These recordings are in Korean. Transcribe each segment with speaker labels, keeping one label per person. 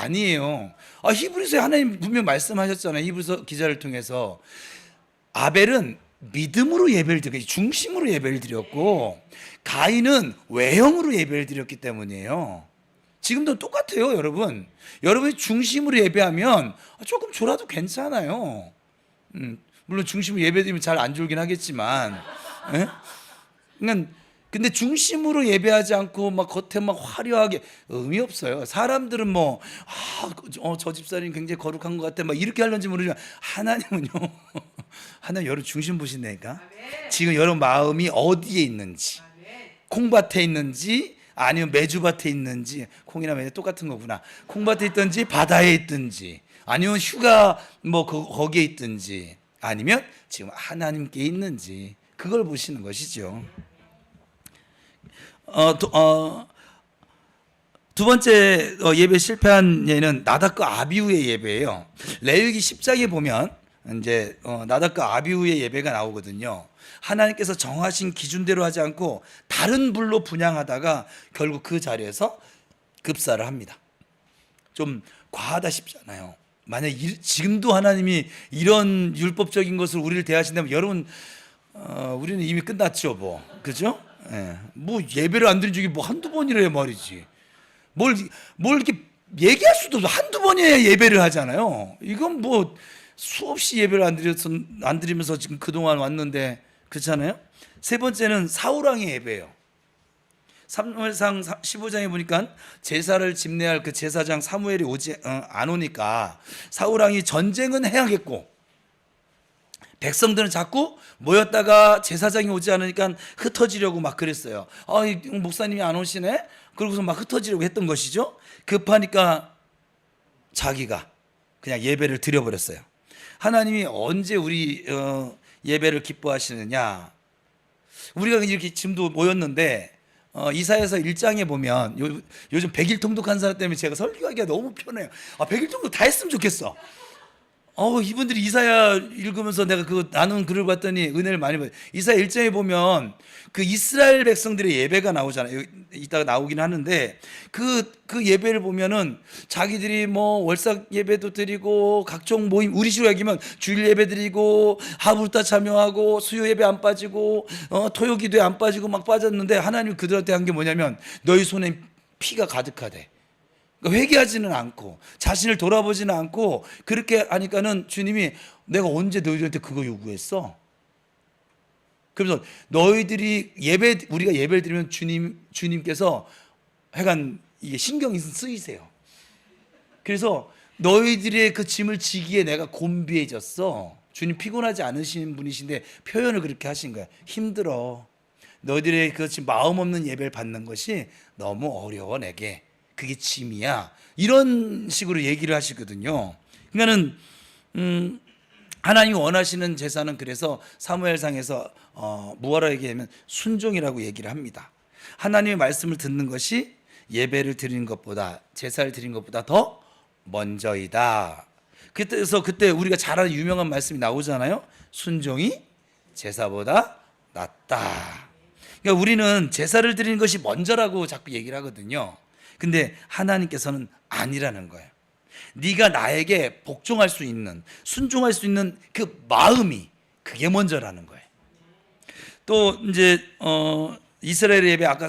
Speaker 1: 아니에요. 히브리서에 하나님 분명 말씀하셨잖아요. 히브리서 기자를 통해서 아벨은 믿음으로 예배를 드렸고 중심으로 예배를 드렸고 가인은 외형으로 예배를 드렸기 때문이에요. 지금도 똑같아요, 여러분. 여러분이 중심으로 예배하면 조금 졸아도 괜찮아요. 물론 중심으로 예배드리면 잘 안 졸긴 하겠지만, 예? 그러니까 근데 중심으로 예배하지 않고 막 겉에 막 화려하게 의미 없어요. 사람들은 저 집사님 굉장히 거룩한 것 같아 막 이렇게 하려는지 모르지만 하나님은요 하나님 여러분 중심 보신다니까. 지금 여러분 마음이 어디에 있는지, 콩밭에 있는지 아니면 메주밭에 있는지, 콩이나 메주 똑같은 거구나. 콩밭에 있든지 바다에 있든지 아니면 휴가 거기에 있든지 아니면 지금 하나님께 있는지 그걸 보시는 것이죠. 두 번째 예배 실패한 예는 나답과 아비후의 예배예요. 레위기 10장에 보면 이제 나답과 아비후의 예배가 나오거든요. 하나님께서 정하신 기준대로 하지 않고 다른 불로 분향하다가 결국 그 자리에서 급사를 합니다. 좀 과하다 싶잖아요. 만약 지금도 하나님이 이런 율법적인 것을 우리를 대하신다면 여러분 우리는 이미 끝났죠, 그죠? 예. 예배를 안 드린 적이 한두 번이래야 말이지. 뭘 이렇게 얘기할 수도 없어. 한두 번이야 예배를 하잖아요. 이건 수없이 예배를 안 드리면서 지금 그동안 왔는데, 그렇잖아요? 세 번째는 사울왕의 예배예요. 사무엘상 15장에 보니까 제사를 집례할 그 제사장 사무엘이 안 오니까 사울왕이 전쟁은 해야겠고 백성들은 자꾸 모였다가 제사장이 오지 않으니까 흩어지려고 막 그랬어요. 목사님이 안 오시네? 그러고서 막 흩어지려고 했던 것이죠. 급하니까 자기가 그냥 예배를 드려버렸어요. 하나님이 언제 우리 예배를 기뻐하시느냐? 우리가 이렇게 지금도 모였는데 이사야서 1장에 보면 요즘 100일 통독한 사람 때문에 제가 설교하기가 너무 편해요. 100일 통독 다 했으면 좋겠어. 이분들이 이사야 읽으면서 내가 나눈 글을 봤더니 은혜를 많이 받아요. 이사야 1장에 보면 그 이스라엘 백성들의 예배가 나오잖아요. 이따가 나오긴 하는데 그 예배를 보면은 자기들이 월삭 예배도 드리고 각종 모임, 우리 식으로 얘기하면 주일 예배 드리고 하부르타 참여하고 수요 예배 안 빠지고 토요 기도에 안 빠지고 막 빠졌는데 하나님 그들한테 한 게 뭐냐면 너희 손에 피가 가득하대. 회개하지는 않고 자신을 돌아보지는 않고 그렇게 하니까는 주님이 내가 언제 너희들한테 그거 요구했어? 그래서 너희들이 우리가 예배를 드리면 주님께서 하여간 이게 신경이 쓰이세요. 그래서 너희들의 그 짐을 지기에 내가 곤비해졌어. 주님 피곤하지 않으신 분이신데 표현을 그렇게 하신 거야. 힘들어. 너희들의 그 지금 마음 없는 예배를 받는 것이 너무 어려워 내게. 그게 짐이야. 이런 식으로 얘기를 하시거든요. 그러니까는 하나님이 원하시는 제사는 그래서 사무엘상에서 무엇라 얘기하면 순종이라고 얘기를 합니다. 하나님의 말씀을 듣는 것이 예배를 드리는 것보다 제사를 드리는 것보다 더 먼저이다. 그래서 그때 우리가 잘 아는 유명한 말씀이 나오잖아요. 순종이 제사보다 낫다. 그러니까 우리는 제사를 드리는 것이 먼저라고 자꾸 얘기를 하거든요. 근데 하나님께서는 아니라는 거예요. 네가 나에게 복종할 수 있는, 순종할 수 있는 그 마음이 그게 먼저라는 거예요. 또 이제 이스라엘 예배 아까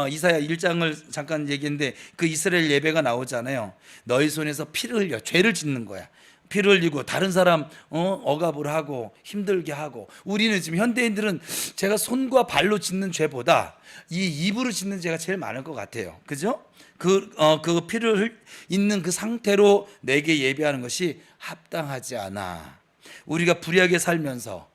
Speaker 1: 이사야 1장을 잠깐 얘기했는데 그 이스라엘 예배가 나오잖아요. 너희 손에서 피를 흘려 죄를 짓는 거야. 피를 흘리고 다른 사람 억압을 하고 힘들게 하고. 우리는 지금 현대인들은 제가 손과 발로 짓는 죄보다 이 입으로 짓는 죄가 제일 많을 것 같아요. 그죠? 그 피를 있는 그 상태로 내게 예배하는 것이 합당하지 않아. 우리가 불의하게 살면서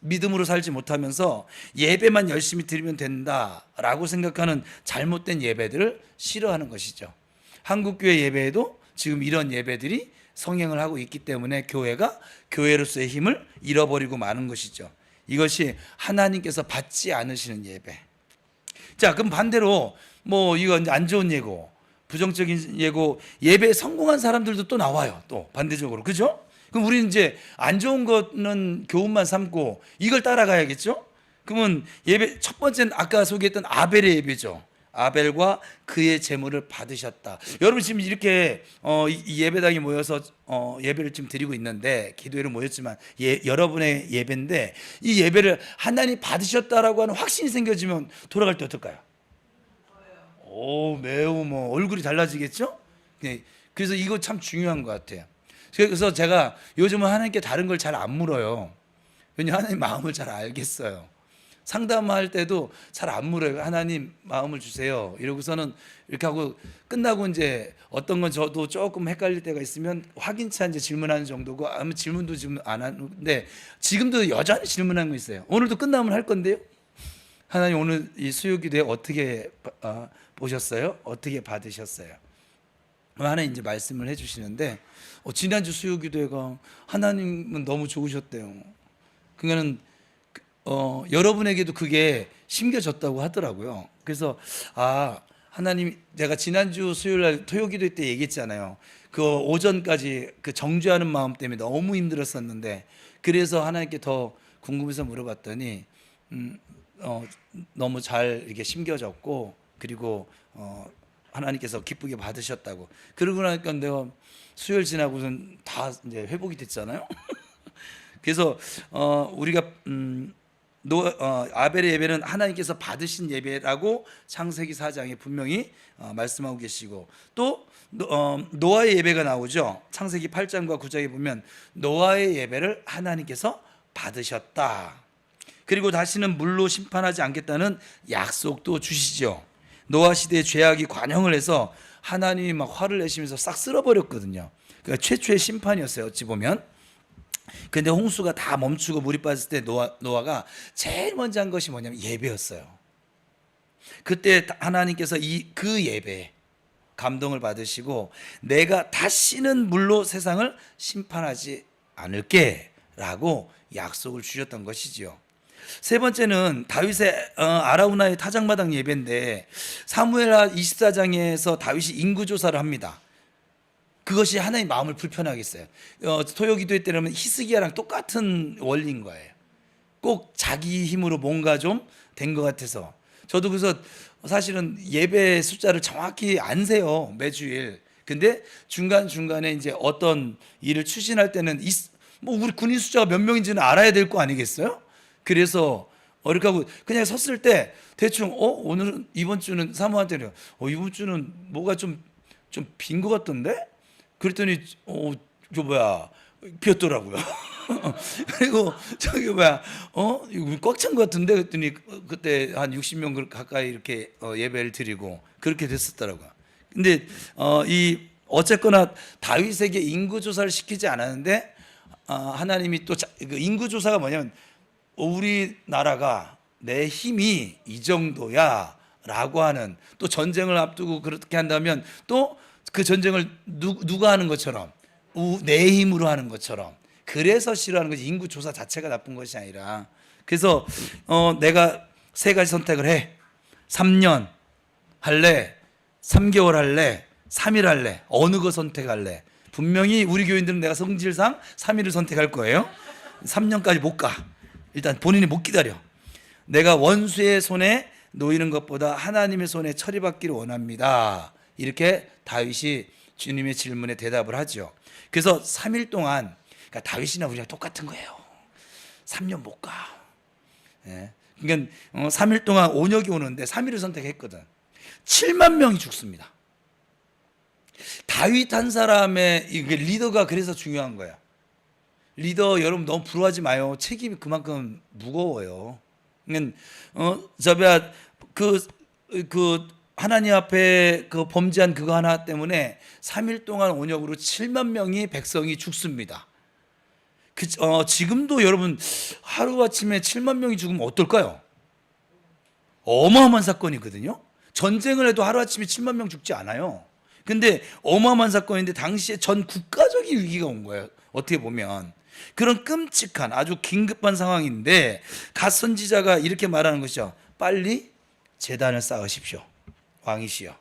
Speaker 1: 믿음으로 살지 못하면서 예배만 열심히 드리면 된다라고 생각하는 잘못된 예배들을 싫어하는 것이죠. 한국교회 예배에도 지금 이런 예배들이 성행을 하고 있기 때문에 교회가 교회로서의 힘을 잃어버리고 마는 것이죠. 이것이 하나님께서 받지 않으시는 예배. 자, 그럼 반대로 이거 이제 안 좋은 예고, 부정적인 예고, 예배에 성공한 사람들도 또 나와요. 또 반대적으로. 그죠? 그럼 우리는 이제 안 좋은 거는 교훈만 삼고 이걸 따라가야겠죠? 그러면 예배 첫 번째는 아까 소개했던 아벨의 예배죠. 아벨과 그의 제물을 받으셨다. 여러분 지금 이렇게 이 예배당에 모여서 예배를 지금 드리고 있는데, 기도회로 모였지만 여러분의 예배인데, 이 예배를 하나님 받으셨다라고 하는 확신이 생겨지면 돌아갈 때 어떨까요? 오, 매우 얼굴이 달라지겠죠? 네. 그래서 이거 참 중요한 것 같아요. 그래서 제가 요즘은 하나님께 다른 걸 잘 안 물어요. 왜냐하면 하나님 마음을 잘 알겠어요. 상담할 때도 잘 안 물어요. 하나님 마음을 주세요. 이러고서는 이렇게 하고 끝나고 이제 어떤 건 저도 조금 헷갈릴 때가 있으면 확인차 이제 질문하는 정도고, 아무 질문도 지금 안 하는데, 지금도 여전히 질문하는 거 있어요. 오늘도 끝나면 할 건데요. 하나님 오늘 이 수요기도에 어떻게 보셨어요? 어떻게 받으셨어요? 하나님 이제 말씀을 해주시는데, 지난주 수요기도회가 하나님은 너무 좋으셨대요. 그러니까는 여러분에게도 그게 심겨졌다고 하더라고요. 그래서 하나님, 제가 지난주 수요일날 토요기도 때 얘기했잖아요. 그 오전까지 그 정죄하는 마음 때문에 너무 힘들었었는데, 그래서 하나님께 더 궁금해서 물어봤더니 너무 잘 이렇게 심겨졌고, 그리고 하나님께서 기쁘게 받으셨다고. 그러고 나니까 내가 수요일 지나고선 다 이제 회복이 됐잖아요. 그래서 우리가 아벨의 예배는 하나님께서 받으신 예배라고 창세기 4장에 분명히 말씀하고 계시고, 또 노아의 예배가 나오죠. 창세기 8장과 9장에 보면 노아의 예배를 하나님께서 받으셨다. 그리고 다시는 물로 심판하지 않겠다는 약속도 주시죠. 노아 시대의 죄악이 관영을 해서 하나님이 막 화를 내시면서 싹 쓸어버렸거든요. 그러니까 최초의 심판이었어요, 어찌 보면. 근데 홍수가 다 멈추고 물이 빠졌을 때 노아가 제일 먼저 한 것이 뭐냐면 예배였어요. 그때 하나님께서 그 예배에 감동을 받으시고, 내가 다시는 물로 세상을 심판하지 않을게 라고 약속을 주셨던 것이지요. 세 번째는 다윗의 아라우나의 타작마당 예배인데, 사무엘하 24장에서 다윗이 인구조사를 합니다. 그것이 하나님 마음을 불편하게 했어요. 토요기도회 때라면 히스기야랑 똑같은 원리인 거예요. 꼭 자기 힘으로 뭔가 좀 된 것 같아서. 저도 그래서 사실은 예배 숫자를 정확히 안 세요, 매주일. 근데 중간중간에 이제 어떤 일을 추진할 때는 우리 군인 숫자가 몇 명인지는 알아야 될 거 아니겠어요? 그래서 이렇게 하고 그냥 섰을 때 대충 오늘은, 이번 주는 사모한테는 이번 주는 뭐가 좀 빈 것 같던데? 그랬더니 저 뭐야, 비었더라고요. 그리고 저기 뭐야, 이거 꽉 찬 것 같은데? 그랬더니 그때 한 60명 가까이 이렇게 예배를 드리고 그렇게 됐었더라고요. 근데 어쨌거나 다윗에게 인구 조사를 시키지 않았는데, 하나님이 또 그 인구 조사가 뭐냐면, 우리나라가 내 힘이 이 정도야 라고 하는, 또 전쟁을 앞두고 그렇게 한다면 또 그 전쟁을 누가 하는 것처럼, 내 힘으로 하는 것처럼, 그래서 싫어하는 거지. 인구 조사 자체가 나쁜 것이 아니라. 그래서 내가 세 가지 선택을 해. 3년 할래, 3개월 할래, 3일 할래, 어느 거 선택할래? 분명히 우리 교인들은 내가 성질상 3일을 선택할 거예요. 3년까지 못 가. 일단 본인이 못 기다려. 내가 원수의 손에 놓이는 것보다 하나님의 손에 처리받기를 원합니다. 이렇게 다윗이 주님의 질문에 대답을 하죠. 그래서 3일 동안, 그러니까 다윗이나 우리가 똑같은 거예요. 3년 못 가. 그러니까 3일 동안 온역이 오는데 3일을 선택했거든. 7만 명이 죽습니다. 다윗 한 사람의 리더가 그래서 중요한 거야. 리더 여러분 너무 부러워하지 마요. 책임이 그만큼 무거워요. 그 하나님 앞에 그 범죄한 그거 하나 때문에 3일 동안 온역으로 7만 명이 백성이 죽습니다. 지금도 여러분 하루아침에 7만 명이 죽으면 어떨까요? 어마어마한 사건이거든요. 전쟁을 해도 하루아침에 7만 명 죽지 않아요. 근데 어마어마한 사건인데 당시에 전 국가적인 위기가 온 거예요. 어떻게 보면 그런 끔찍한 아주 긴급한 상황인데, 갓 선지자가 이렇게 말하는 것이죠. 빨리 제단을 쌓으십시오, 왕이시여.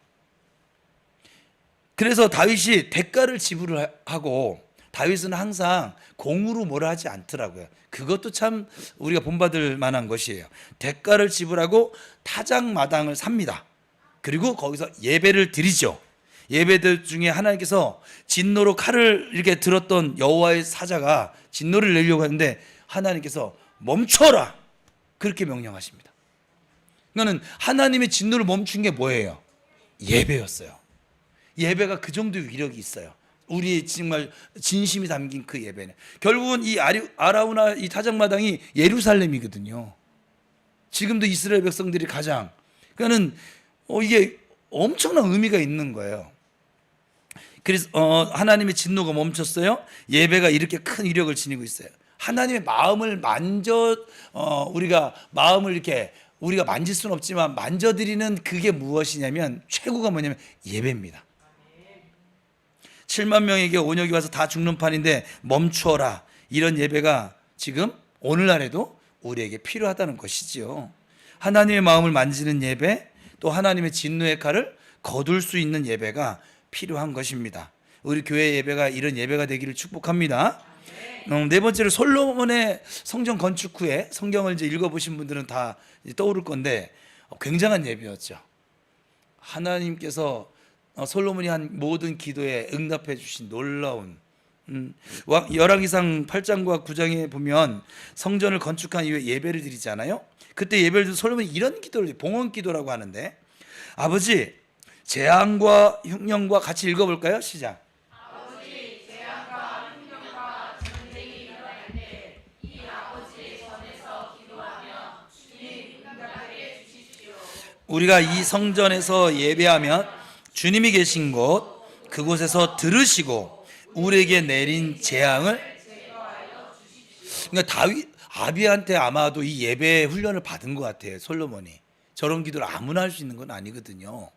Speaker 1: 그래서 다윗이 대가를 지불을 하고, 다윗은 항상 공으로 뭐라 하지 않더라고요. 그것도 참 우리가 본받을 만한 것이에요. 대가를 지불하고 타작마당을 삽니다. 그리고 거기서 예배를 드리죠. 예배들 중에 하나님께서 진노로 칼을 이렇게 들었던 여호와의 사자가 진노를 내려고 하는데 하나님께서 멈춰라 그렇게 명령하십니다. 그러니까 하나님의 진노를 멈춘 게 뭐예요? 예배였어요. 예배가 그 정도의 위력이 있어요. 우리의 정말 진심이 담긴 그 예배는 결국은 이 아라우나 이 타작마당이 예루살렘이거든요. 지금도 이스라엘 백성들이 가장 그러니까는 이게 엄청난 의미가 있는 거예요. 그래서 하나님의 진노가 멈췄어요. 예배가 이렇게 큰 위력을 지니고 있어요. 하나님의 마음을 우리가 마음을 이렇게 우리가 만질 수는 없지만 만져드리는 그게 무엇이냐면 최고가 뭐냐면 예배입니다. 7만 명에게 온역이 와서 다 죽는 판인데 멈춰라. 이런 예배가 지금 오늘날에도 우리에게 필요하다는 것이지요. 하나님의 마음을 만지는 예배, 또 하나님의 진노의 칼을 거둘 수 있는 예배가 필요한 것입니다. 우리 교회 예배가 이런 예배가 되기를 축복합니다. 네 번째로 솔로몬의 성전 건축 후에 성경을 이제 읽어보신 분들은 다 떠오를 건데 굉장한 예배였죠. 하나님께서 솔로몬이 한 모든 기도에 응답해 주신 놀라운 열왕기상 8장과 9장에 보면 성전을 건축한 이후에 예배를 드리잖아요. 그때 예배를 드려 솔로몬이 이런 기도를 봉헌 기도라고 하는데 아버지 재앙과 흉년과 같이 읽어볼까요? 시작.
Speaker 2: 아버지 재앙과 흉년과 전쟁이 일어날 때 이 아버지의 전에서 기도하며 주님 응답하게 주십시오.
Speaker 1: 우리가 이 성전에서 예배하면 주님이 계신 곳 그곳에서 들으시고 우리에게 내린 재앙을 그러니까 다윗 아비한테 아마도 이 예배 훈련을 받은 것 같아요. 솔로몬이 저런 기도를 아무나 할 수 있는 건 아니거든요.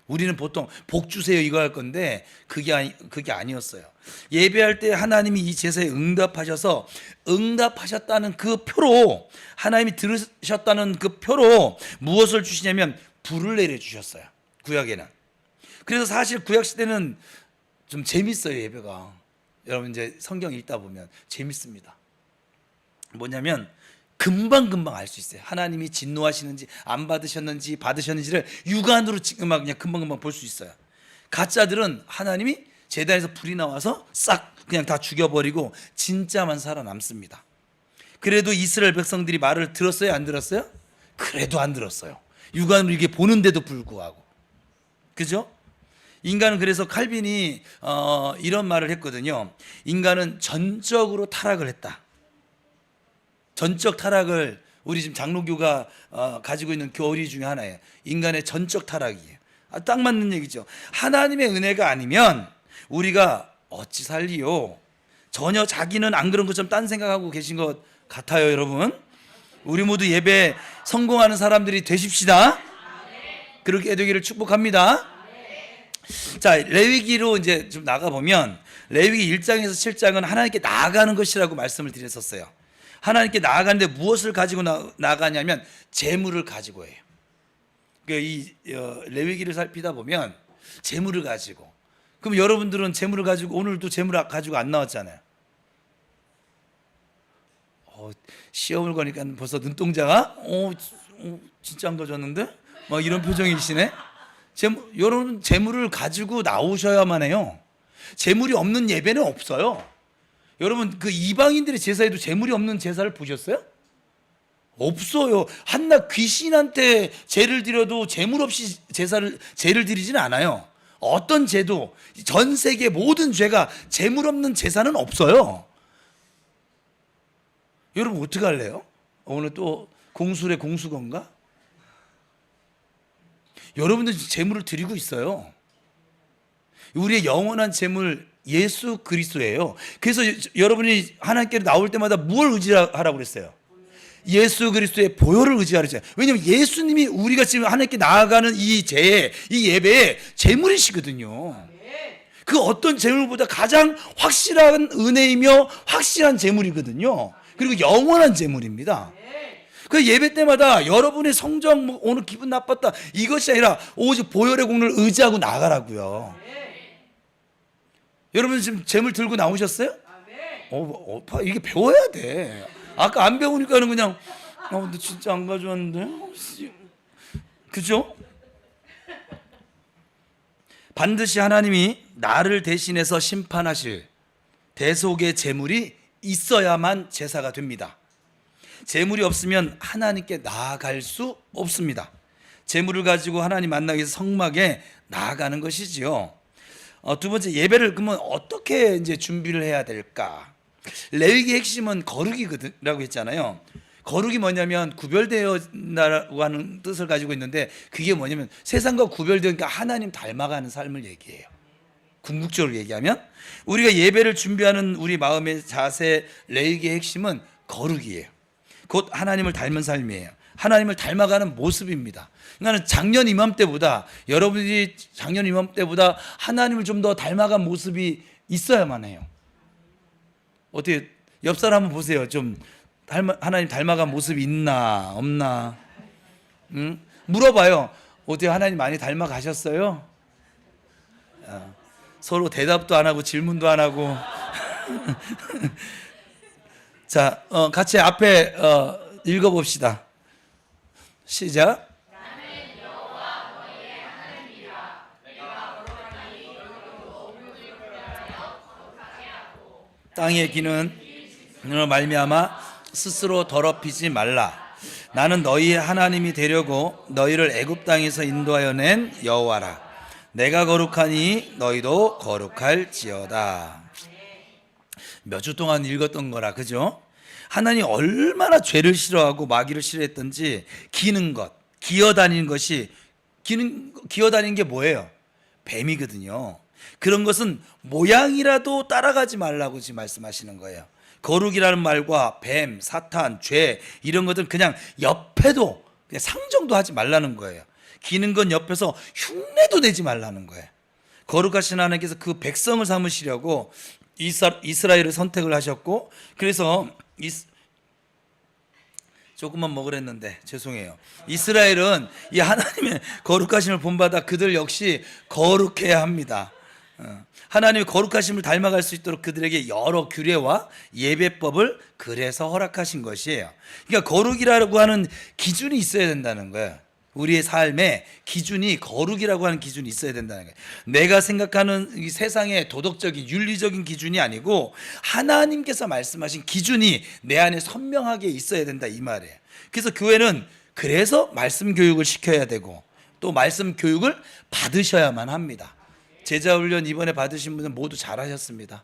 Speaker 1: 우리는 보통 복 주세요 이거 할 건데 그게 아니었어요. 예배할 때 하나님이 이 제사에 응답하셔서 응답하셨다는 그 표로 하나님이 들으셨다는 그 표로 무엇을 주시냐면 불을 내려 주셨어요. 구약에는. 그래서 사실 구약 시대는 좀 재밌어요. 예배가 여러분 이제 성경 읽다 보면 재밌습니다. 뭐냐면 금방 알 수 있어요. 하나님이 진노하시는지 안 받으셨는지 받으셨는지를 육안으로 지금 막 그냥 금방 볼 수 있어요. 가짜들은 하나님이 제단에서 불이 나와서 싹 그냥 다 죽여버리고 진짜만 살아남습니다. 그래도 이스라엘 백성들이 말을 들었어요? 안 들었어요? 그래도 안 들었어요. 육안으로 이게 보는데도 불구하고. 그죠? 인간은 그래서 칼빈이 이런 말을 했거든요. 인간은 전적으로 타락을 했다. 전적 타락을 우리 지금 장로교가 가지고 있는 교리 중에 하나예요. 인간의 전적 타락이에요. 딱 맞는 얘기죠. 하나님의 은혜가 아니면 우리가 어찌 살리요? 전혀 자기는 안 그런 것처럼 딴 생각하고 계신 것 같아요, 여러분. 우리 모두 예배 성공하는 사람들이 되십시다. 그렇게 되기를 축복합니다. 자, 레위기로 이제 좀 나가 보면 레위기 1장에서 7장은 하나님께 나아가는 것이라고 말씀을 드렸었어요. 하나님께 나아가는데 무엇을 가지고 나가냐면 재물을 가지고 해요. 이 레위기를 살피다 보면 재물을 가지고. 그럼 여러분들은 재물을 가지고 오늘도 재물 가지고 안 나왔잖아요. 시험을 거니까 벌써 눈동자가 진짜 안 가졌는데? 막 이런 표정이시네. 여러분 재물을 가지고 나오셔야만 해요. 재물이 없는 예배는 없어요. 여러분 그 이방인들의 제사에도 재물이 없는 제사를 보셨어요? 없어요. 한낱 귀신한테 제를 드려도 재물 없이 제를 드리지는 않아요. 어떤 죄도 전 세계 모든 죄가 재물 없는 제사는 없어요. 여러분 어떻게 할래요? 오늘 또 공술의 공수건가? 여러분들 재물을 드리고 있어요. 우리의 영원한 재물 예수 그리스도예요. 그래서 여러분이 하나님께 나올 때마다 무엇을 의지하라고 그랬어요? 예수 그리스도의 보혈을 의지하라 했잖아요. 왜냐하면 예수님이 우리가 지금 하나님께 나아가는 이 예배의 재물이시거든요. 그 어떤 재물보다 가장 확실한 은혜이며 확실한 재물이거든요. 그리고 영원한 재물입니다. 그 예배 때마다 여러분의 성정 오늘 기분 나빴다 이것이 아니라 오직 보혈의 공로를 의지하고 나가라고요. 여러분 지금 재물 들고 나오셨어요? 이게 배워야 돼. 아까 안 배우니까는 그냥 너 진짜 안 가져왔는데? 그죠? 반드시 하나님이 나를 대신해서 심판하실 대속의 제물이 있어야만 제사가 됩니다. 제물이 없으면 하나님께 나아갈 수 없습니다. 제물을 가지고 하나님 만나기 위해서 성막에 나아가는 것이지요. 두 번째, 예배를 그러면 어떻게 이제 준비를 해야 될까? 레위기의 핵심은 거룩이라고 했잖아요. 거룩이 뭐냐면 구별되었다고 하는 뜻을 가지고 있는데, 그게 뭐냐면 세상과 구별되니까 하나님 닮아가는 삶을 얘기해요. 궁극적으로 얘기하면 우리가 예배를 준비하는 우리 마음의 자세, 레위기의 핵심은 거룩이에요. 곧 하나님을 닮은 삶이에요. 하나님을 닮아가는 모습입니다. 그러니까 작년 이맘때보다, 여러분이 작년 이맘때보다 하나님을 좀 더 닮아간 모습이 있어야만 해요. 어떻게 옆 사람 한번 보세요. 좀 하나님 닮아간 모습이 있나 없나? 응? 물어봐요. 어떻게 하나님 많이 닮아가셨어요? 서로 대답도 안 하고 질문도 안 하고. 자, 같이 앞에 읽어봅시다. 시작. 땅의 기는 너로 말미암아 스스로 더럽히지 말라. 나는 너희의 하나님이 되려고 너희를 애굽 땅에서 인도하여 낸 여호와라. 내가 거룩하니 너희도 거룩할지어다. 몇 주 동안 읽었던 거라, 그죠? 하나님 얼마나 죄를 싫어하고 마귀를 싫어했던지, 기는 것, 기어다니는 것이, 기어다니는 게 뭐예요? 뱀이거든요. 그런 것은 모양이라도 따라가지 말라고 지금 말씀하시는 거예요. 거룩이라는 말과 뱀, 사탄, 죄, 이런 것들은 그냥 옆에도 그냥 상정도 하지 말라는 거예요. 기는 건 옆에서 흉내도 내지 말라는 거예요. 거룩하신 하나님께서 그 백성을 삼으시려고 이스라엘을 선택을 하셨고, 그래서 조금만 먹으랬는데 죄송해요. 이스라엘은 이 하나님의 거룩하심을 본받아 그들 역시 거룩해야 합니다. 하나님의 거룩하심을 닮아갈 수 있도록 그들에게 여러 규례와 예배법을 그래서 허락하신 것이에요. 그러니까 거룩이라고 하는 기준이 있어야 된다는 거예요. 우리의 삶에 기준이, 거룩이라고 하는 기준이 있어야 된다는 거예요. 내가 생각하는 이 세상의 도덕적인 윤리적인 기준이 아니고 하나님께서 말씀하신 기준이 내 안에 선명하게 있어야 된다, 이 말이에요. 그래서 교회는 그래서 말씀 교육을 시켜야 되고 또 말씀 교육을 받으셔야만 합니다. 제자훈련 이번에 받으신 분은 모두 잘하셨습니다.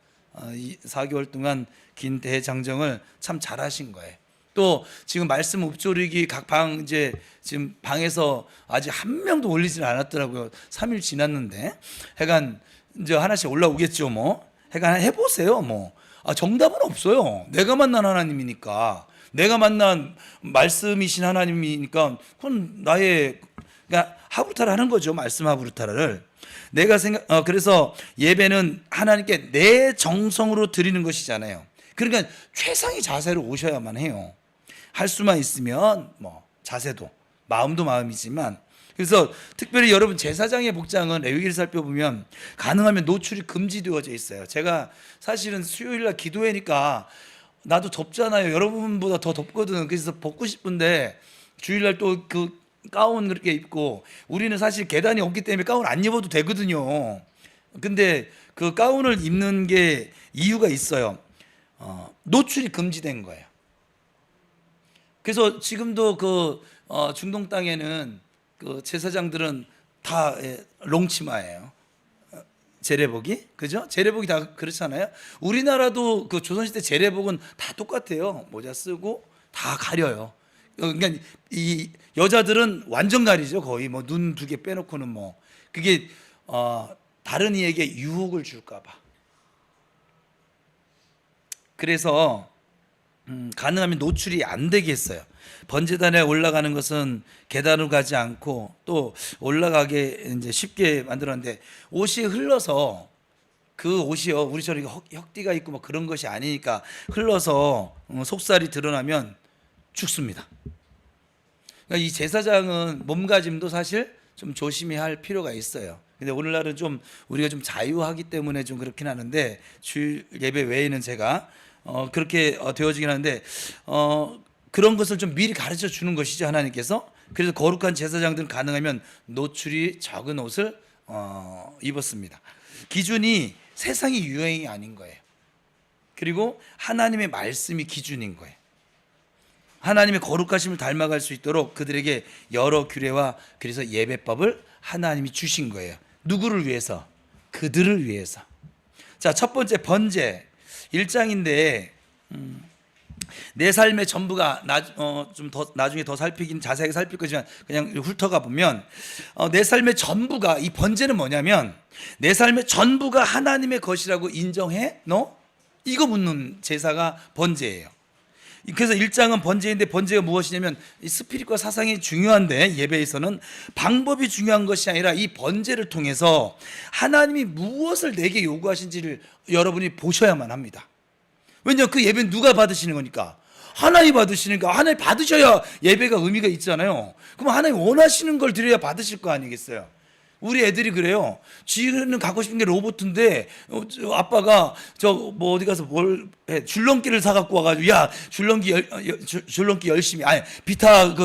Speaker 1: 4개월 동안 긴 대장정을 참 잘하신 거예요. 또 지금 말씀 읊조리기 각 방 이제 지금 방에서 아직 한 명도 올리지는 않았더라고요. 3일 지났는데 하여간 이제 하나씩 올라오겠죠. 뭐 하여간 해보세요. 뭐 정답은 없어요. 내가 만난 하나님이니까, 내가 만난 말씀이신 하나님이니까 그건 나의, 그러니까 하브루타를 하는 거죠. 말씀 하브루타를. 내가 그래서 예배는 하나님께 내 정성으로 드리는 것이잖아요. 그러니까 최상의 자세로 오셔야만 해요. 할 수만 있으면 뭐 자세도, 마음도 마음이지만, 그래서 특별히 여러분 제사장의 복장은 레위기를 살펴보면 가능하면 노출이 금지되어져 있어요. 제가 사실은 수요일날 기도회니까 나도 덥잖아요. 여러분보다 더 덥거든. 그래서 벗고 싶은데 주일날 또 그 가운 그렇게 입고, 우리는 사실 계단이 없기 때문에 가운 안 입어도 되거든요. 근데 그 가운을 입는 게 이유가 있어요. 노출이 금지된 거예요. 그래서 지금도 그 중동 땅에는 그 제사장들은 다 롱치마예요. 제례복이, 그죠? 제례복이 다 그렇잖아요. 우리나라도 그 조선시대 제례복은 다 똑같아요. 모자 쓰고 다 가려요. 그러니까 이 여자들은 완전 가리죠. 거의 뭐 눈 2개 빼놓고는 뭐, 그게 다른 이에게 유혹을 줄까봐. 그래서 가능하면 노출이 안 되게 했어요. 번제단에 올라가는 것은 계단으로 가지 않고 또 올라가게 이제 쉽게 만들었는데, 옷이 흘러서, 그 옷이요 우리처럼 혁띠가 있고 뭐 그런 것이 아니니까 흘러서 속살이 드러나면 죽습니다. 그러니까 이 제사장은 몸가짐도 사실 좀 조심히 할 필요가 있어요. 근데 오늘날은 좀 우리가 좀 자유하기 때문에 좀 그렇긴 하는데, 주일 예배 외에는 제가 그렇게 되어지긴 하는데, 그런 것을 좀 미리 가르쳐 주는 것이죠, 하나님께서. 그래서 거룩한 제사장들은 가능하면 노출이 적은 옷을 입었습니다. 기준이 세상의 유행이 아닌 거예요. 그리고 하나님의 말씀이 기준인 거예요. 하나님의 거룩하심을 닮아갈 수 있도록 그들에게 여러 규례와 그래서 예배법을 하나님이 주신 거예요. 누구를 위해서? 그들을 위해서. 자, 첫 번째 번제 1장인데 내 삶의 전부가 좀 더 나중에 더 살피긴 자세하게 살필 거지만 그냥 훑어가 보면 내 삶의 전부가, 이 번제는 뭐냐면 내 삶의 전부가 하나님의 것이라고 인정해? 너? 이거 묻는 제사가 번제예요. 그래서 1장은 번제인데 번제가 무엇이냐면 이 스피릿과 사상이 중요한데 예배에서는 방법이 중요한 것이 아니라 이 번제를 통해서 하나님이 무엇을 내게 요구하신지를 여러분이 보셔야만 합니다. 왜냐하면 그 예배는 누가 받으시는 거니까? 하나님이 받으시니까. 하나님이 받으셔야 예배가 의미가 있잖아요. 그럼 하나님이 원하시는 걸 드려야 받으실 거 아니겠어요? 우리 애들이 그래요. 지는 갖고 싶은 게 로봇인데 아빠가 어디 가서 뭘 해, 줄넘기를 사갖고 와가지고 야 줄넘기 열심히 아니 비타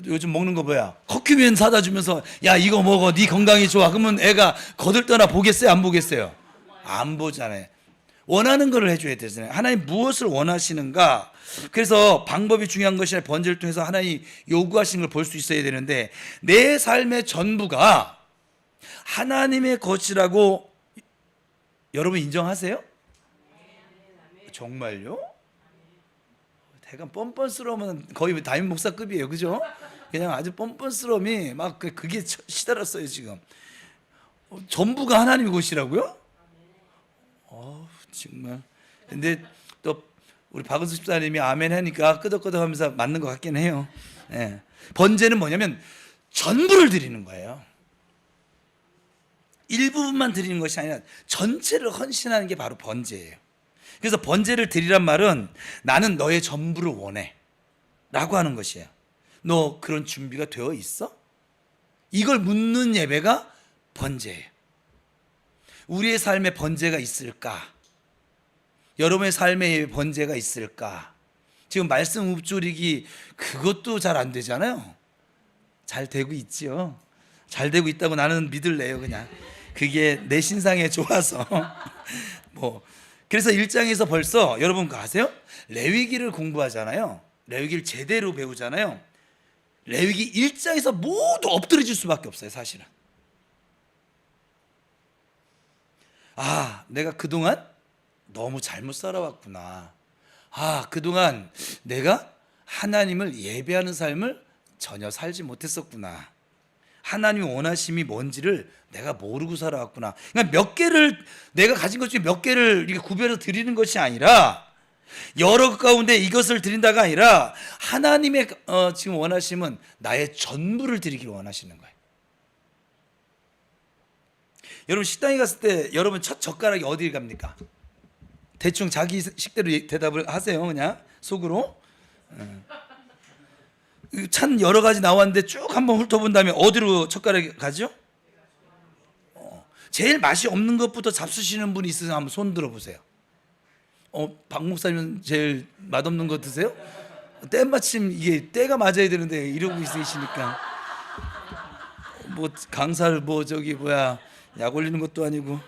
Speaker 1: 요즘 먹는 거 뭐야 커큐민 사다 주면서 야 이거 먹어 네 건강에 좋아. 그러면 애가 거들떠나 보겠어요 안 보겠어요? 안 보잖아요. 원하는 거를 해줘야 되잖아요. 하나님 무엇을 원하시는가? 그래서 방법이 중요한 것이 아니라 번제를 통해서 하나님이 요구하시는 걸 볼 수 있어야 되는데 내 삶의 전부가 하나님의 것이라고 여러분 인정하세요? 정말요? 대강 뻔뻔스러우면 거의 담임 목사급이에요. 그죠? 그냥 아주 뻔뻔스러움이 막 그게 시달았어요 지금. 전부가 하나님의 것이라고요? 정말. 근데 또 우리 박은수 집사님이 아멘 하니까 끄덕끄덕 하면서 맞는 것 같긴 해요. 예. 번제는 뭐냐면 전부를 드리는 거예요. 일부분만 드리는 것이 아니라 전체를 헌신하는 게 바로 번제예요. 그래서 번제를 드리란 말은 나는 너의 전부를 원해 라고 하는 것이에요. 너 그런 준비가 되어 있어? 이걸 묻는 예배가 번제예요. 우리의 삶에 번제가 있을까? 여러분의 삶에 번제가 있을까? 지금 말씀 읊조리기 그것도 잘 안 되잖아요. 잘 되고 있지요. 잘 되고 있다고 나는 믿을래요. 그냥 그게 내 신상에 좋아서 그래서 1장에서 벌써 여러분 그거 아세요? 레위기를 공부하잖아요. 레위기를 제대로 배우잖아요. 레위기 1장에서 모두 엎드려질 수밖에 없어요. 사실은 내가 그동안 너무 잘못 살아왔구나. 그동안 내가 하나님을 예배하는 삶을 전혀 살지 못했었구나. 하나님의 원하심이 뭔지를 내가 모르고 살아왔구나. 그러니까 몇 개를 내가 가진 것 중에 몇 개를 이렇게 구별해서 드리는 것이 아니라 여러 것 가운데 이것을 드린다가 아니라 하나님의 지금 원하심은 나의 전부를 드리기를 원하시는 거예요. 여러분 식당에 갔을 때 여러분 첫 젓가락이 어디를 갑니까? 대충 자기 식대로 대답을 하세요. 그냥 속으로. 찬 여러 가지 나왔는데 쭉 한번 훑어본 다음에 어디로 젓가락이 가죠? 제일 맛이 없는 것부터 잡수시는 분이 있으면 한번 손 들어보세요. 박 목사님은 제일 맛없는 거 드세요? 때마침 이게 때가 맞아야 되는데 이러고 있으시니까 강사를 약 올리는 것도 아니고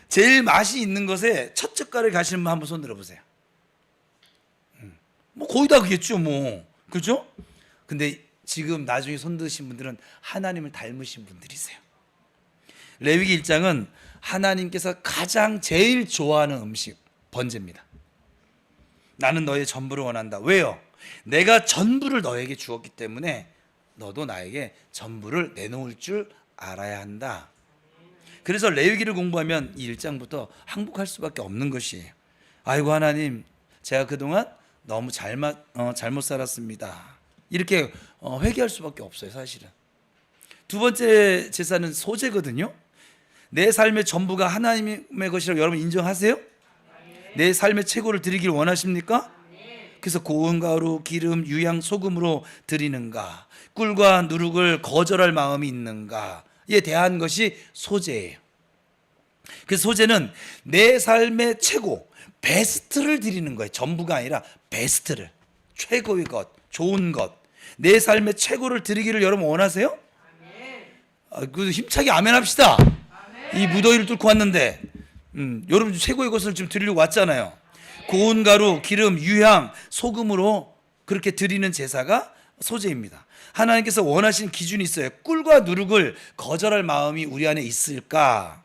Speaker 1: 제일 맛이 있는 것에 첫 젓가락을 가시는 분 한번 손 들어보세요. 거의 다 그겠죠 그죠? 근데 지금 나중에 손 드신 분들은 하나님을 닮으신 분들이세요. 레위기 1장은 하나님께서 가장 제일 좋아하는 음식 번제입니다. 나는 너의 전부를 원한다. 왜요? 내가 전부를 너에게 주었기 때문에 너도 나에게 전부를 내놓을 줄 알아야 한다. 그래서 레위기를 공부하면 이 1장부터 항복할 수밖에 없는 것이에요. 아이고 하나님, 제가 그동안 너무 잘못 살았습니다. 이렇게 회개할 수밖에 없어요. 사실은. 두 번째 제사는 소제거든요. 내 삶의 전부가 하나님의 것이라고 여러분 인정하세요? 내 삶의 최고를 드리길 원하십니까? 그래서 고운 가루, 기름, 유향, 소금으로 드리는가? 꿀과 누룩을 거절할 마음이 있는가에 대한 것이 소제예요. 그래서 소제는 내 삶의 최고, 베스트를 드리는 거예요. 전부가 아니라 베스트를, 최고의 것, 좋은 것, 내 삶의 최고를 드리기를 여러분 원하세요? 그 힘차게 아멘 합시다. 이 무더위를 뚫고 왔는데 여러분 최고의 것을 좀 드리려고 왔잖아요. 고운 가루, 기름, 유향, 소금으로 그렇게 드리는 제사가 소제입니다. 하나님께서 원하시는 기준이 있어요. 꿀과 누룩을 거절할 마음이 우리 안에 있을까?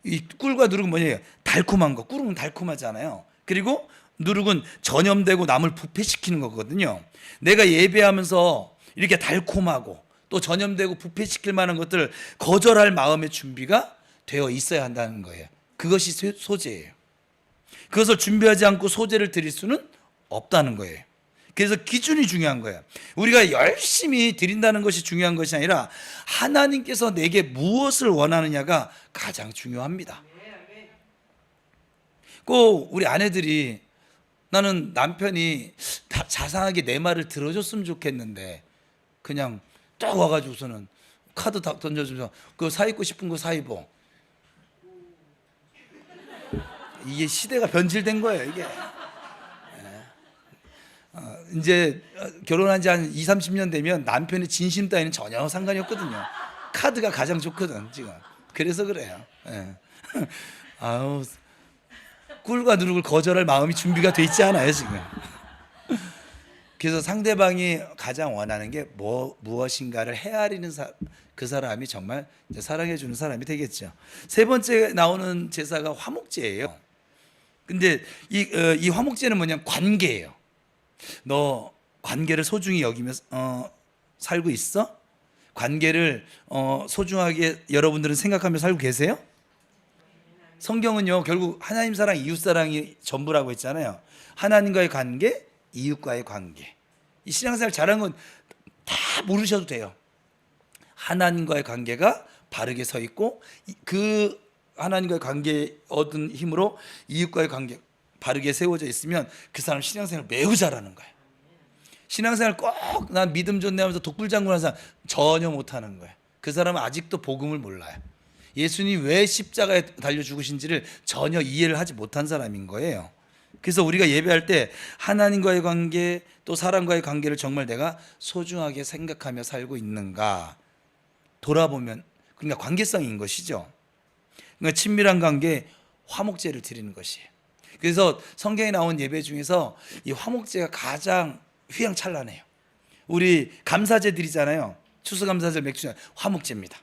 Speaker 1: 이 꿀과 누룩은 뭐냐면 달콤한 거. 꿀은 달콤하잖아요. 그리고 누룩은 전염되고 남을 부패시키는 거거든요. 내가 예배하면서 이렇게 달콤하고 또 전염되고 부패시킬 만한 것들을 거절할 마음의 준비가 되어 있어야 한다는 거예요. 그것이 소제예요. 그것을 준비하지 않고 소제를 드릴 수는 없다는 거예요. 그래서 기준이 중요한 거예요. 우리가 열심히 드린다는 것이 중요한 것이 아니라 하나님께서 내게 무엇을 원하느냐가 가장 중요합니다. 꼭 우리 아내들이 나는 남편이 자상하게 내 말을 들어줬으면 좋겠는데 그냥 딱 와가지고서는 카드 다 던져주면서 그거 사 입고 싶은 거 사 입어. 이게 시대가 변질된 거예요, 이게. 이제 결혼한 지 한 20, 30년 되면 남편의 진심 따위는 전혀 상관이 없거든요. 카드가 가장 좋거든, 지금. 그래서 그래요. 예. 아우, 꿀과 누룩을 거절할 마음이 준비가 돼 있지 않아요, 지금. 그래서 상대방이 가장 원하는 게 무엇인가를 헤아리는 그 사람이 정말 이제 사랑해주는 사람이 되겠죠. 세 번째 나오는 제사가 화목제예요. 근데 이 화목제는 뭐냐면 관계예요. 너 관계를 소중히 여기며 살고 있어? 관계를 소중하게 여러분들은 생각하며 살고 계세요? 성경은요 결국 하나님 사랑, 이웃 사랑이 전부라고 했잖아요. 하나님과의 관계, 이웃과의 관계. 이 신앙생활 잘하는 건 다 모르셔도 돼요. 하나님과의 관계가 바르게 서 있고 그 하나님과의 관계 얻은 힘으로 이웃과의 관계 바르게 세워져 있으면 그 사람 신앙생활 매우 잘하는 거예요. 신앙생활 꼭 난 믿음 좋네 하면서 독불장군하는 사람 전혀 못하는 거예요. 그 사람은 아직도 복음을 몰라요. 예수님이 왜 십자가에 달려 죽으신지를 전혀 이해를 하지 못한 사람인 거예요. 그래서 우리가 예배할 때 하나님과의 관계 또 사람과의 관계를 정말 내가 소중하게 생각하며 살고 있는가 돌아보면 그러니까 관계성인 것이죠. 그러니까 친밀한 관계, 화목제를 드리는 것이에요. 그래서 성경에 나온 예배 중에서 이 화목제가 가장 휘황찬란해요. 우리 감사제 드리잖아요. 추수감사절, 맥주절, 화목제입니다.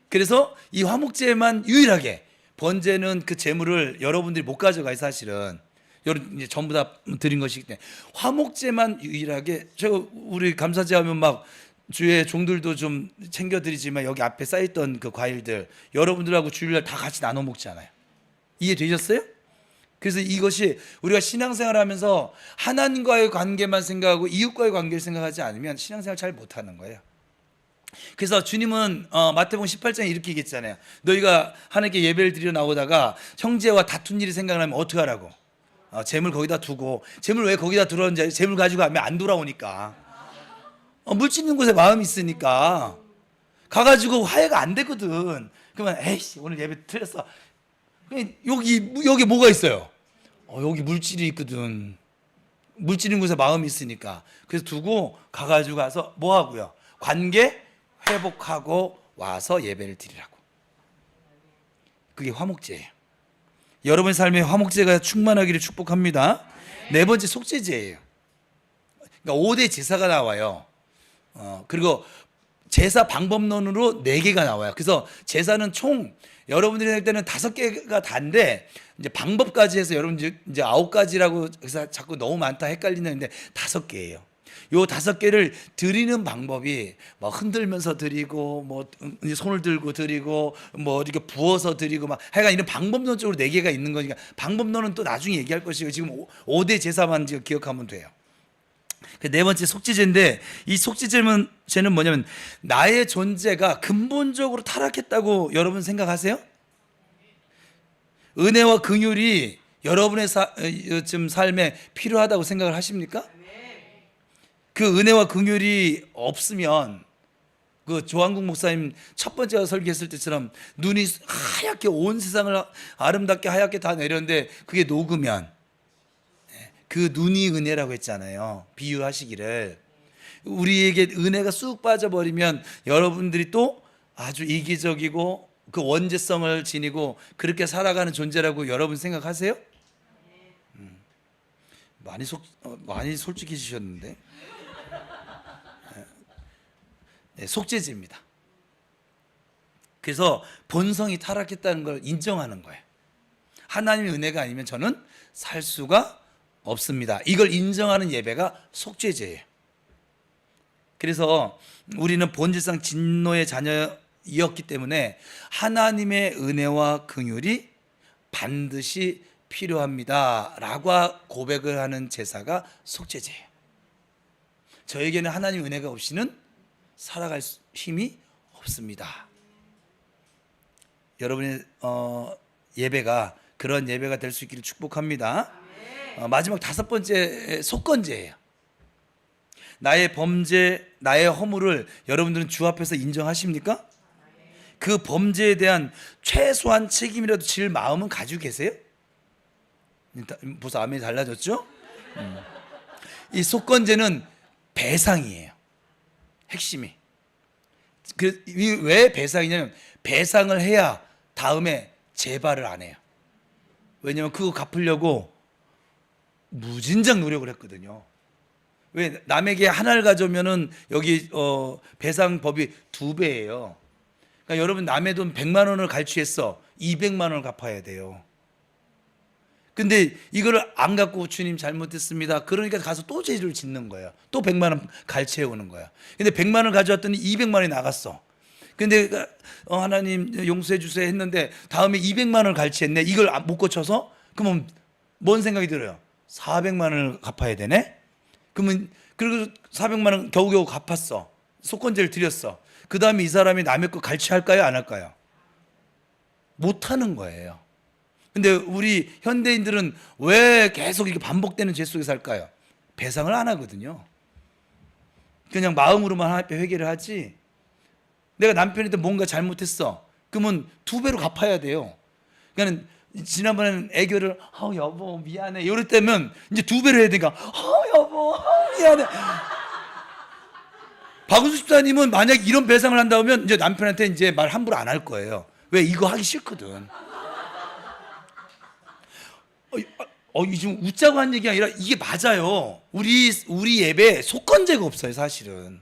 Speaker 1: 그래서 이 화목제만 유일하게 번제는 그 제물을 여러분들이 못 가져가요. 사실은 여러분 이제 전부 다 드린 것이기 때문에 화목제만 유일하게 제가 우리 감사제 하면 막 주의 종들도 좀 챙겨드리지만 여기 앞에 쌓였던 그 과일들 여러분들하고 주일날 다 같이 나눠 먹잖아요. 이해되셨어요? 그래서 이것이 우리가 신앙생활하면서 하나님과의 관계만 생각하고 이웃과의 관계를 생각하지 않으면 신앙생활 잘 못하는 거예요. 그래서 주님은 마태복음 18장에 이렇게 얘기했잖아요. 너희가 하나님께 예배를 드리러 나오다가 형제와 다툰 일이 생각나면 어떻게 하라고? 재물 거기다 두고. 재물 왜 거기다 두었는지 재물 가지고 가면 안 돌아오니까. 물질 있는 곳에 마음이 있으니까 가가지고 화해가 안 되거든. 그러면 에이씨 오늘 예배 틀렸어. 여기 뭐가 있어요? 여기 물질이 있거든. 물질 있는 곳에 마음이 있으니까. 그래서 두고 가가지고 가서 뭐 하고요? 관계 회복하고 와서 예배를 드리라고. 그게 화목제예요. 여러분의 삶에 화목제가 충만하기를 축복합니다. 네 번째 속죄제예요. 그러니까 5대 제사가 나와요. 그리고 제사 방법론으로 4개가 나와요. 그래서 제사는 총 여러분들이 할 때는 5개가 다인데 이제 방법까지 해서 여러분 이제 9가지라고 해서 자꾸 너무 많다 헷갈리는데 5개예요. 요 5개를 드리는 방법이 뭐 흔들면서 드리고 뭐 손을 들고 드리고 뭐 이렇게 부어서 드리고 막 하여간 이런 방법론적으로 4개가 있는 거니까 방법론은 또 나중에 얘기할 것이고 지금 5대 제사만 지금 기억하면 돼요. 그 네 번째 속죄제인데 이 속죄제는 뭐냐면 나의 존재가 근본적으로 타락했다고 여러분 생각하세요? 은혜와 긍휼이 여러분의 지금 삶에 필요하다고 생각을 하십니까? 그 은혜와 긍휼이 없으면 그 조한국 목사님 첫 번째 설교했을 때처럼 눈이 하얗게 온 세상을 아름답게 하얗게 다 내렸는데 그게 녹으면 그 눈이 은혜라고 했잖아요. 비유하시기를. 우리에게 은혜가 쑥 빠져버리면 여러분들이 또 아주 이기적이고 그 원죄성을 지니고 그렇게 살아가는 존재라고 여러분 생각하세요? 많이 솔직해지셨는데. 네, 속죄죄입니다. 그래서 본성이 타락했다는 걸 인정하는 거예요. 하나님의 은혜가 아니면 저는 살 수가 없습니다. 이걸 인정하는 예배가 속죄죄예요. 그래서 우리는 본질상 진노의 자녀이었기 때문에 하나님의 은혜와 긍휼이 반드시 필요합니다 라고 고백을 하는 제사가 속죄제예요. 저에게는 하나님 은혜가 없이는 살아갈 힘이 없습니다. 여러분의 예배가 그런 예배가 될 수 있기를 축복합니다. 마지막 5번째 속건제예요. 나의 범죄, 나의 허물을 여러분들은 주 앞에서 인정하십니까? 그 범죄에 대한 최소한 책임이라도 질 마음은 가지고 계세요? 벌써 아멘이 달라졌죠? 이 속건제는 배상이에요. 핵심이. 왜 배상이냐면 배상을 해야 다음에 재발을 안 해요. 왜냐면 그거 갚으려고 무진장 노력을 했거든요. 왜 남에게 하나를 가져오면은 여기 배상법이 2배예요. 그러니까 여러분 남의 돈 100만 원을 갈취했어. 200만 원을 갚아야 돼요. 근데 이거를 안 갖고 주님 잘못했습니다. 그러니까 가서 또 죄를 짓는 거예요. 또 100만 원 갈취해 오는 거야. 근데 100만 원을 가져왔더니 200만 원이 나갔어. 근데 하나님 용서해 주세요 했는데 다음에 200만 원을 갈취했네. 이걸 못 고쳐서 그러면 뭔 생각이 들어요? 400만 원을 갚아야 되네. 그러면 그리고 400만 원 겨우겨우 갚았어. 속건제를 드렸어. 그 다음에 이 사람이 남의 거 갈취할까요? 안 할까요? 못 하는 거예요. 근데 우리 현대인들은 왜 계속 이렇게 반복되는 죄 속에 살까요? 배상을 안 하거든요. 그냥 마음으로만 회개를 하지. 내가 남편한테 뭔가 잘못했어. 그러면 2배로 갚아야 돼요. 그러니까 지난번에는 애교를 여보 미안해 이럴 때면 이제 2배로 해야 되니까 여보 미안해. 박은수 집사님은 만약 이런 배상을 한다 면 이제 남편한테 이제 말 함부로 안 할 거예요. 왜? 이거 하기 싫거든. 지금 웃자고 한 얘기 아니라 이게 맞아요. 우리 예배에 속건제가 없어요. 사실은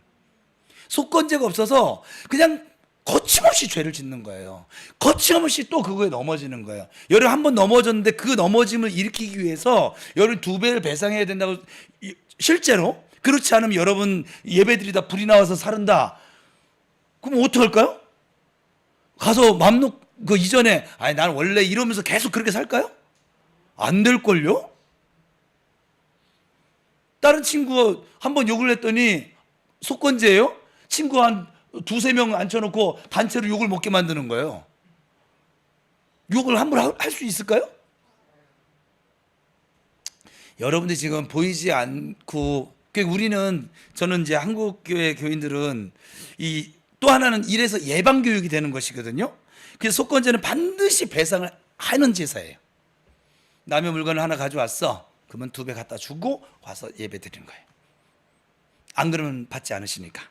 Speaker 1: 속건제가 없어서 그냥 거침없이 죄를 짓는 거예요. 거침없이 또 그거에 넘어지는 거예요. 여러분 한 번 넘어졌는데 그 넘어짐을 일으키기 위해서 여러분 2배를 배상해야 된다고. 실제로 그렇지 않으면 여러분 예배드리다 불이 나와서 살은다. 그럼 어떡할까요? 가서 맘 놓고 그 이전에 나는 원래 이러면서 계속 그렇게 살까요? 안 될걸요? 다른 친구가 한번 욕을 했더니 속건제예요? 친구 한 2-3명 앉혀놓고 단체로 욕을 먹게 만드는 거예요. 욕을 함부로 할 수 있을까요? 여러분들 지금 보이지 않고 저는 이제 한국교회 교인들은 또 하나는 이래서 예방교육이 되는 것이거든요. 그래서 속건제는 반드시 배상을 하는 제사예요. 남의 물건을 하나 가져왔어. 그러면 2배 갖다 주고 와서 예배 드리는 거예요. 안 그러면 받지 않으시니까.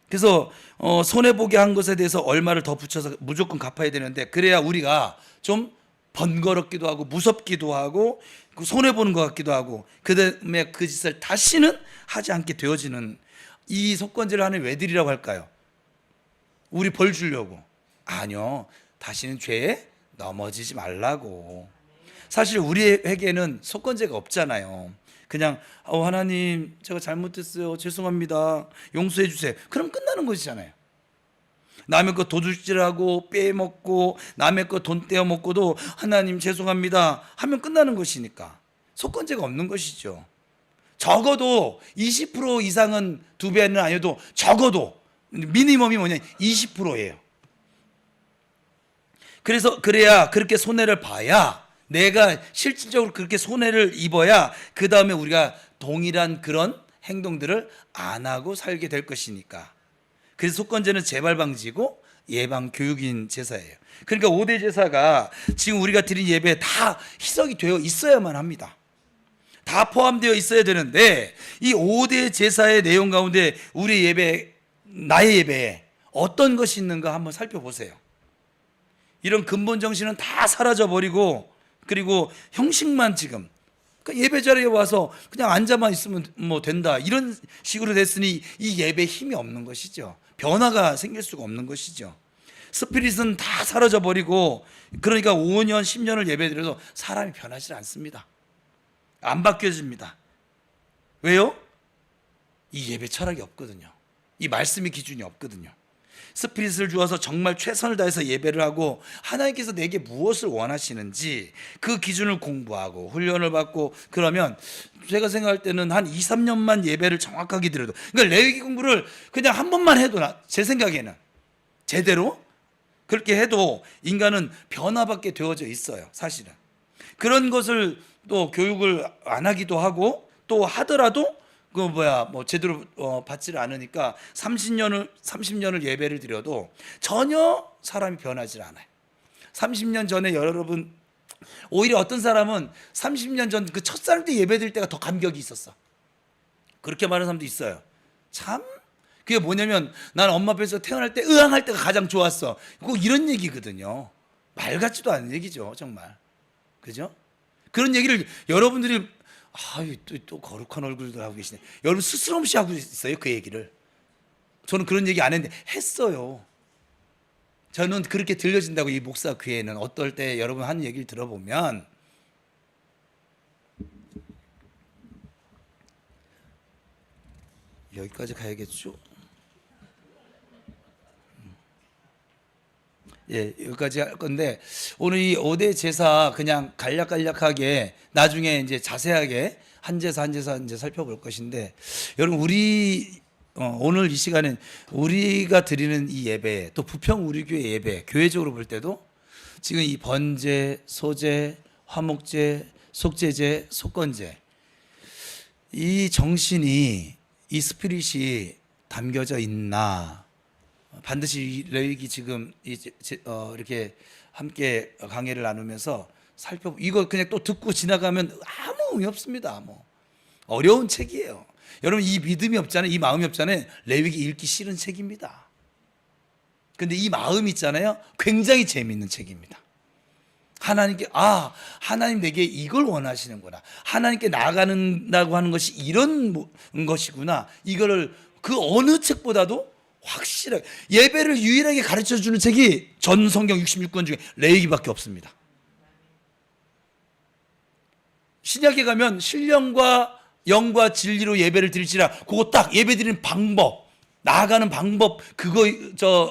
Speaker 1: 그래서 손해보게 한 것에 대해서 얼마를 더 붙여서 무조건 갚아야 되는데 그래야 우리가 좀 번거롭기도 하고 무섭기도 하고 손해보는 것 같기도 하고 그다음에 그 짓을 다시는 하지 않게 되어지는. 이 속건제를 하는 왜 드리라고 할까요? 우리 벌 주려고? 아니요. 다시는 죄에 넘어지지 말라고. 사실 우리에게는 속건제가 없잖아요. 그냥 하나님 제가 잘못했어요. 죄송합니다. 용서해 주세요. 그럼 끝나는 것이잖아요. 남의 거 도둑질하고 빼먹고 남의 거 돈 떼어먹고도 하나님 죄송합니다 하면 끝나는 것이니까 속건제가 없는 것이죠. 적어도 20% 이상은 2배는 아니어도 적어도 미니멈이 뭐냐 20%예요. 그래야 그렇게 손해를 봐야 내가 실질적으로 그렇게 손해를 입어야 그 다음에 우리가 동일한 그런 행동들을 안 하고 살게 될 것이니까. 그래서 속건제는 재발 방지고 예방 교육인 제사예요. 그러니까 5대 제사가 지금 우리가 드린 예배에 다 희석이 되어 있어야만 합니다. 다 포함되어 있어야 되는데 이 5대 제사의 내용 가운데 우리 예배, 나의 예배에 어떤 것이 있는가 한번 살펴보세요. 이런 근본 정신은 다 사라져 버리고, 그리고 형식만 지금, 그러니까 예배 자리에 와서 그냥 앉아만 있으면 뭐 된다, 이런 식으로 됐으니 이 예배에 힘이 없는 것이죠. 변화가 생길 수가 없는 것이죠. 스피릿은 다 사라져 버리고, 그러니까 5년 10년을 예배드려도 사람이 변하지 않습니다. 안 바뀌어집니다. 왜요? 이 예배 철학이 없거든요. 이 말씀의 기준이 없거든요. 스피릿을 주어서 정말 최선을 다해서 예배를 하고, 하나님께서 내게 무엇을 원하시는지 그 기준을 공부하고 훈련을 받고, 그러면 제가 생각할 때는 한 2, 3년만 예배를 정확하게 드려도, 그러니까 레위기 공부를 그냥 한 번만 해도, 제 생각에는 제대로 그렇게 해도 인간은 변화받게 되어져 있어요. 사실은 그런 것을 또 교육을 안 하기도 하고, 또 하더라도 뭐 제대로 받지를 않으니까 30년을 예배를 드려도 전혀 사람이 변하지 않아요. 30년 전에 여러분, 오히려 어떤 사람은 30년 전 그 첫사랑 때 예배 드릴 때가 더 감격이 있었어. 그렇게 말하는 사람도 있어요. 참, 그게 뭐냐면, 난 엄마 뱃에서 태어날 때 의항할 때가 가장 좋았어. 꼭 이런 얘기거든요. 말 같지도 않은 얘기죠, 정말. 그죠? 그런 얘기를 여러분들이, 또 거룩한 얼굴들 하고 계시네. 여러분 스스럼 없이 하고 있어요, 그 얘기를. 저는 그런 얘기 안 했는데 했어요. 저는 그렇게 들려진다고, 이 목사 귀에는. 어떨 때 여러분 하는 얘기를 들어보면, 여기까지 가야겠죠? 예, 여기까지 할 건데, 오늘 이 5대 제사 그냥 간략간략하게 나중에 이제 자세하게 한 제사 한 제사 이제 살펴볼 것인데, 여러분 오늘 이 시간엔 우리가 드리는 이 예배, 또 부평 우리 교회 예배, 교회적으로 볼 때도 지금 이 번제, 소제, 화목제, 속제제, 속건제, 이 정신이, 이 스피릿이 담겨져 있나, 반드시 레위기 지금 이렇게 함께 강해를 나누면서 이거 그냥 또 듣고 지나가면 아무 의미 없습니다. 뭐 어려운 책이에요. 여러분, 이 믿음이 없잖아요, 이 마음이 없잖아요, 레위기 읽기 싫은 책입니다. 근데 이 마음이 있잖아요, 굉장히 재미있는 책입니다. 하나님께, 하나님 내게 이걸 원하시는구나, 하나님께 나아가는다고 하는 것이 이런 것이구나, 이거를 그 어느 책보다도 확실하게, 예배를 유일하게 가르쳐주는 책이 전 성경 66권 중에 레위기밖에 없습니다. 신약에 가면 신령과 영과 진리로 예배를 드릴지라, 그거 딱 예배 드리는 방법, 나아가는 방법, 그거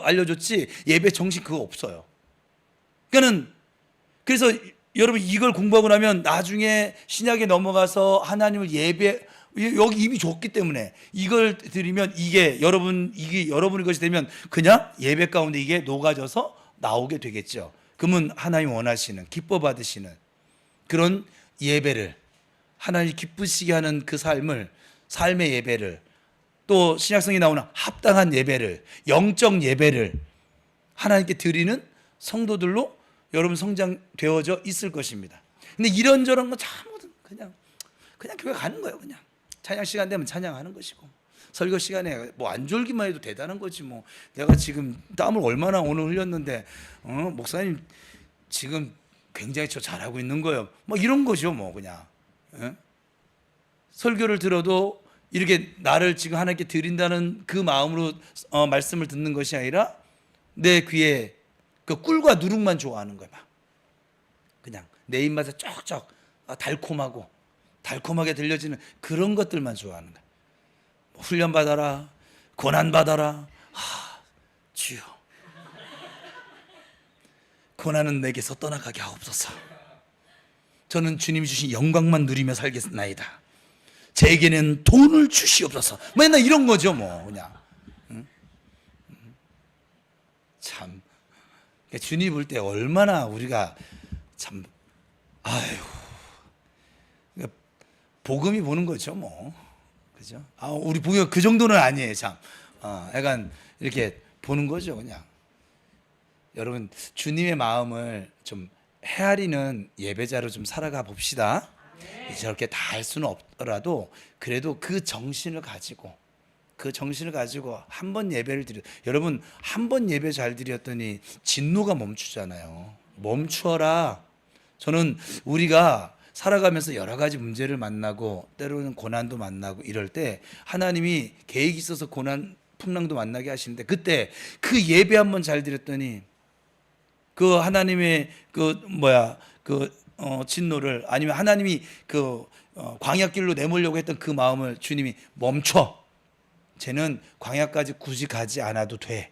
Speaker 1: 알려줬지, 예배 정신 그거 없어요. 그래서 여러분, 이걸 공부하고 나면 나중에 신약에 넘어가서 하나님을 여기 이미 줬기 때문에 이걸 드리면, 이게 여러분의 것이 되면 그냥 예배 가운데 이게 녹아져서 나오게 되겠죠. 그러면 하나님 원하시는, 기뻐 받으시는 그런 예배를, 하나님 기쁘시게 하는 그 삶의 예배를, 또 신약성에 나오는 합당한 예배를, 영적 예배를 하나님께 드리는 성도들로 여러분 성장되어져 있을 것입니다. 근데 이런저런 거 잘못은 그냥 교회 가는 거예요. 그냥 찬양 시간 되면 찬양하는 것이고, 설교 시간에 뭐 안 졸기만 해도 대단한 거지. 뭐 내가 지금 땀을 얼마나 오늘 흘렸는데, 목사님 지금 굉장히 저 잘하고 있는 거예요, 뭐 이런 거죠. 뭐 그냥 설교를 들어도 이렇게 나를 지금 하나님께 드린다는 그 마음으로 말씀을 듣는 것이 아니라, 내 귀에 그 꿀과 누룩만 좋아하는 거야. 그냥 내 입맛에 쩍쩍 달콤하게 들려지는 그런 것들만 좋아하는 거야. 훈련 받아라, 고난 받아라. 주여, 고난은 내게서 떠나가게 하옵소서. 저는 주님이 주신 영광만 누리며 살겠나이다. 제게는 돈을 주시옵소서. 맨날 이런 거죠. 뭐 그냥 참, 주님 볼 때 얼마나 우리가 참, 복음이 보는 거죠, 뭐. 그죠? 우리 복음 그 정도는 아니에요, 참. 약간 이렇게 보는 거죠, 그냥. 여러분, 주님의 마음을 좀 헤아리는 예배자로 좀 살아가 봅시다. 저렇게 다 할 수는 없더라도 그래도 그 정신을 가지고 그 정신을 가지고 한 번 예배를 드려. 여러분 한 번 예배 잘 드렸더니 진노가 멈추잖아요. 멈추어라. 저는 우리가 살아가면서 여러 가지 문제를 만나고 때로는 고난도 만나고 이럴 때 하나님이 계획이 있어서 고난 풍랑도 만나게 하시는데 그때 그 예배 한 번 잘 드렸더니 그 하나님의 진노를 아니면 하나님이 광야길로 내몰려고 했던 그 마음을 주님이 멈춰. 쟤는 광야까지 굳이 가지 않아도 돼.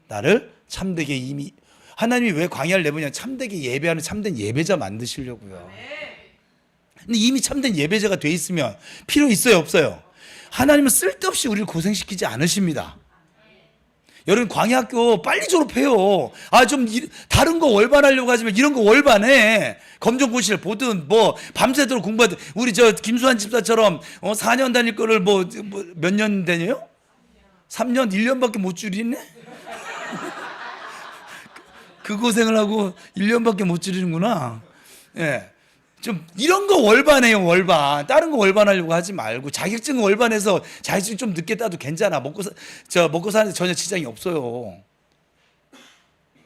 Speaker 1: 나를 참되게 이미 하나님이 왜 광야를 내보냐? 참되게 예배하는 참된 예배자 만드시려고요. 근데 이미 참된 예배자가 돼 있으면 필요 있어요, 없어요? 하나님은 쓸데없이 우리를 고생시키지 않으십니다. 여러분 광야학교 빨리 졸업해요. 좀 다른 거 월반하려고 하지만 이런 거 월반해. 검정고시를 보든 뭐 밤새도록 공부하든. 우리 저 김수환 집사처럼 4년 다닐 거를 몇 년 다녀요? 3년 1년밖에 못 줄이네. 그 고생을 하고 1년밖에 못 줄이는구나. 예. 좀 이런 거 월반해요, 월반. 다른 거 월반하려고 하지 말고 자격증 월반해서 자격증 좀 늦게 따도 괜찮아. 먹고 사는데 전혀 지장이 없어요.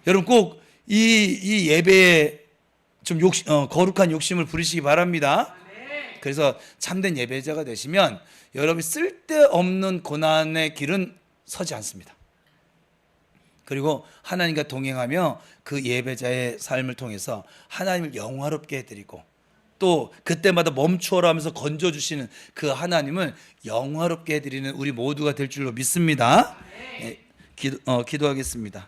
Speaker 1: 여러분 꼭 이 예배에 좀 거룩한 욕심을 부리시기 바랍니다. 그래서 참된 예배자가 되시면 여러분이 쓸데없는 고난의 길은 서지 않습니다. 그리고 하나님과 동행하며 그 예배자의 삶을 통해서 하나님을 영화롭게 해드리고 또 그때마다 멈추어라 하면서 건져주시는 그 하나님을 영화롭게 해드리는 우리 모두가 될 줄로 믿습니다. 네, 기도하겠습니다.